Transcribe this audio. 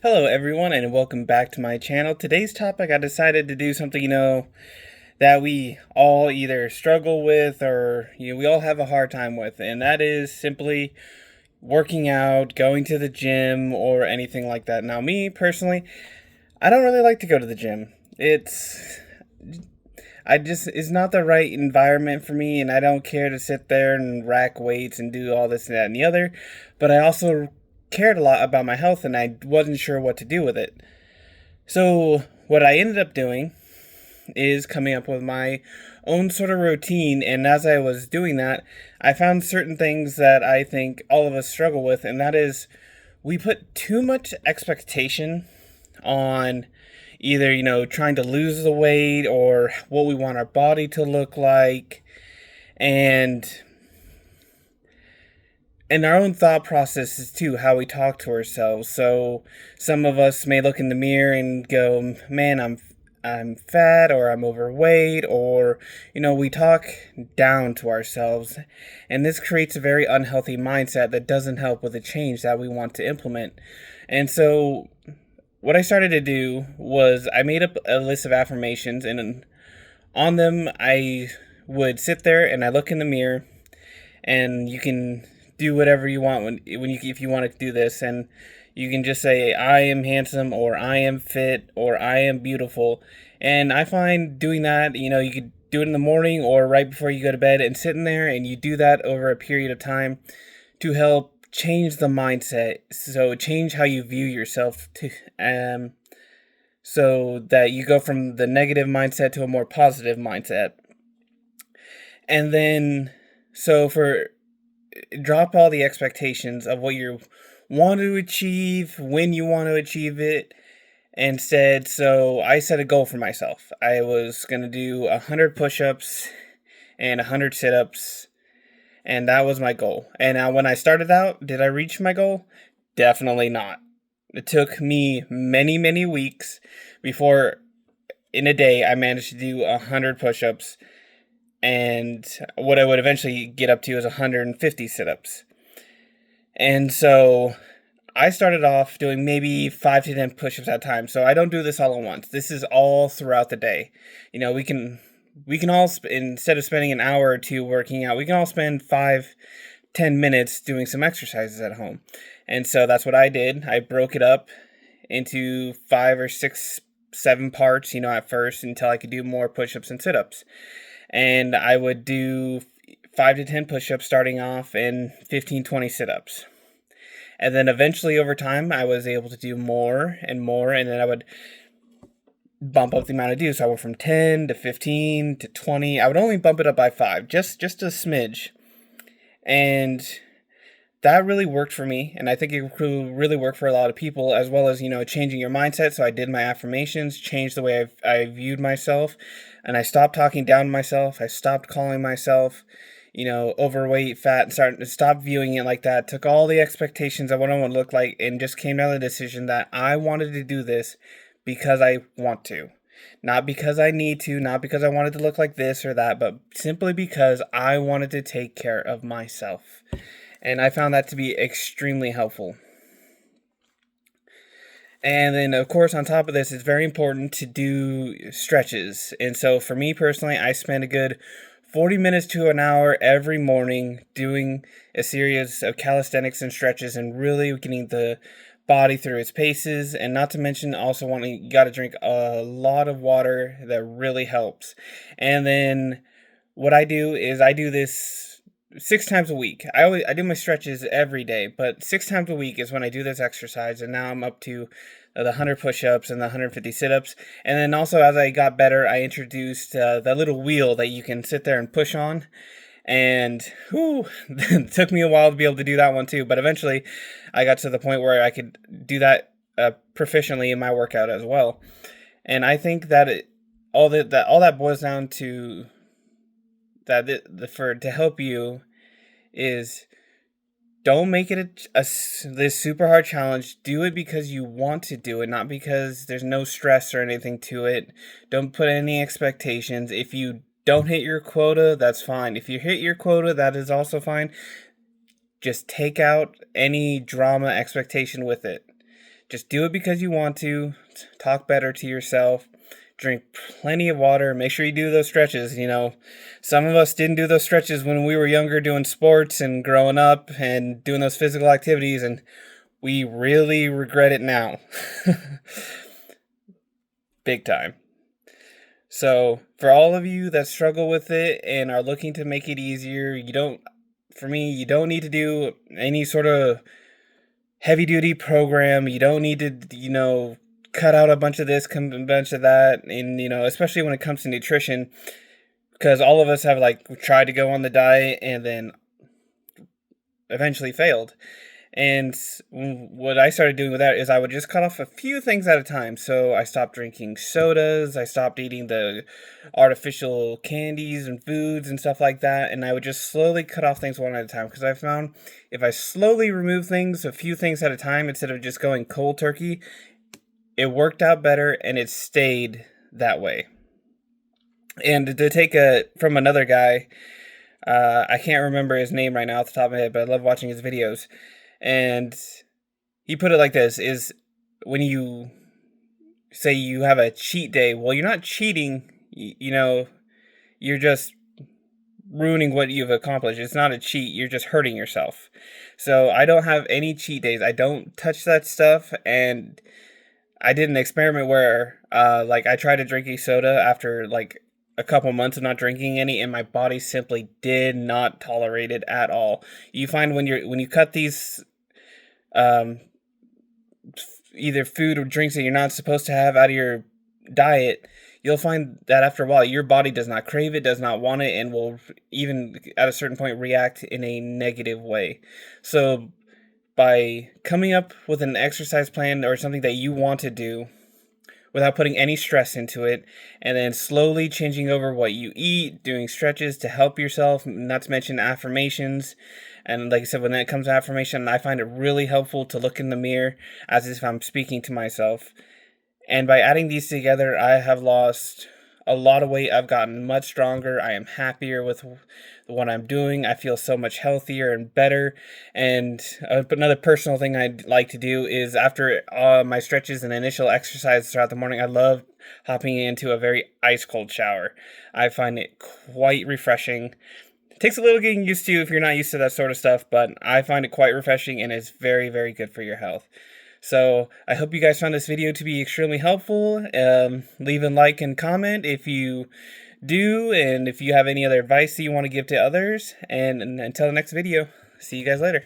Hello everyone and welcome back to my channel. Today's topic, I decided to do something, that we all either struggle with or, we all have a hard time with, and that is simply working out, going to the gym, or anything like that. Now, me personally, I don't really like to go to the gym. It's not the right environment for me, and I don't care to sit there and rack weights and do all this and that and the other. But I also cared a lot about my health, and I wasn't sure what to do with it. So, what I ended up doing is coming up with my own sort of routine, and as I was doing that, I found certain things that I think all of us struggle with, and that is we put too much expectation on either, trying to lose the weight or what we want our body to look like, and our own thought processes too, how we talk to ourselves. So some of us may look in the mirror and go, "Man, I'm fat, or I'm overweight," or we talk down to ourselves, and this creates a very unhealthy mindset that doesn't help with the change that we want to implement. And so what I started to do was I made up a list of affirmations, and on them I would sit there and I look in the mirror, and you can do whatever you want when you if you want to do this, and you can just say I am handsome, or I am fit, or I am beautiful. And I find doing that, you could do it in the morning or right before you go to bed, and sitting there and you do that over a period of time to help change the mindset, so change how you view yourself to so that you go from the negative mindset to a more positive mindset. And then, so for drop all the expectations of what you want to achieve, when you want to achieve it, and said, so I set a goal for myself. I was going to do 100 push-ups and 100 sit-ups, and that was my goal. And now when I started out, did I reach my goal? Definitely not. It took me many, many weeks before in a day I managed to do 100 push-ups, and what I would eventually get up to is 150 sit-ups. And so I started off doing maybe 5 to 10 push-ups at a time. So I don't do this all at once. This is all throughout the day. We can all instead of spending an hour or two working out, we can all spend 5-10 minutes doing some exercises at home. And so that's what I did. I broke it up into 5 or 6, 7 parts, at first, until I could do more push-ups and sit-ups. And I would do 5 to 10 push-ups starting off, and 15-20 sit-ups. And then eventually over time I was able to do more and more, and then I would bump up the amount I do. So I went from 10 to 15 to 20. I would only bump it up by 5, just a smidge. And that really worked for me, and I think it could really work for a lot of people, as well as, changing your mindset. So I did my affirmations, changed the way I viewed myself, and I stopped talking down to myself. I stopped calling myself, overweight, fat, and stop viewing it like that. Took all the expectations of what I want to look like, and just came down to the decision that I wanted to do this because I want to. Not because I need to, not because I wanted to look like this or that, but simply because I wanted to take care of myself. And I found that to be extremely helpful. And then, of course, on top of this, it's very important to do stretches. And so for me personally, I spend a good 40 minutes to an hour every morning doing a series of calisthenics and stretches, and really getting the body through its paces. And not to mention also you got to drink a lot of water. That really helps. And then what I do is I do this 6 times a week. I do my stretches every day, but 6 times a week is when I do this exercise. And now I'm up to the 100 push-ups and the 150 sit-ups. And then also, as I got better, I introduced that little wheel that you can sit there and push on. And it took me a while to be able to do that one too. But eventually, I got to the point where I could do that proficiently in my workout as well. And I think that all that boils down to to help you is, don't make it this super hard challenge. Do it because you want to do it, not because there's no stress or anything to it. Don't put any expectations. If you don't hit your quota, that's fine. If you hit your quota, that is also fine. Just take out any drama expectation with it. Just do it because you want to. Talk better to yourself. Drink plenty of water. Make sure you do those stretches. Some of us didn't do those stretches when we were younger doing sports and growing up and doing those physical activities, and we really regret it now. Big time. So, for all of you that struggle with it and are looking to make it easier, you don't need to do any sort of heavy duty program. You don't need to, cut out a bunch of this, a bunch of that, and especially when it comes to nutrition, because all of us have tried to go on the diet and then eventually failed. And what I started doing with that is I would just cut off a few things at a time. So I stopped drinking sodas, I stopped eating the artificial candies and foods and stuff like that, and I would just slowly cut off things one at a time, because I found if I slowly remove things, a few things at a time, instead of just going cold turkey, it worked out better and it stayed that way. And to take from another guy, I can't remember his name right now off the top of my head, but I love watching his videos. And he put it like this, is when you say you have a cheat day, well, you're not cheating, you're just ruining what you've accomplished. It's not a cheat, you're just hurting yourself. So I don't have any cheat days. I don't touch that stuff, and I did an experiment where I tried to drink a soda after a couple months of not drinking any, and my body simply did not tolerate it at all. You find when you cut these either food or drinks that you're not supposed to have out of your diet, you'll find that after a while your body does not crave it, does not want it, and will even at a certain point react in a negative way. So by coming up with an exercise plan or something that you want to do without putting any stress into it, and then slowly changing over what you eat, doing stretches to help yourself, not to mention affirmations. And like I said, when it comes to affirmation, I find it really helpful to look in the mirror as if I'm speaking to myself. And by adding these together, I have lost a lot of weight. I've gotten much stronger. I am happier with what I'm doing. I feel so much healthier and better. And another personal thing I'd like to do is after my stretches and initial exercise throughout the morning, I love hopping into a very ice cold shower. I find it quite refreshing. It takes a little getting used to if you're not used to that sort of stuff, but I find it quite refreshing, and it's very, very good for your health. So I hope you guys found this video to be extremely helpful. Leave a like and comment if you do, and if you have any other advice that you want to give to others. And until the next video, see you guys later.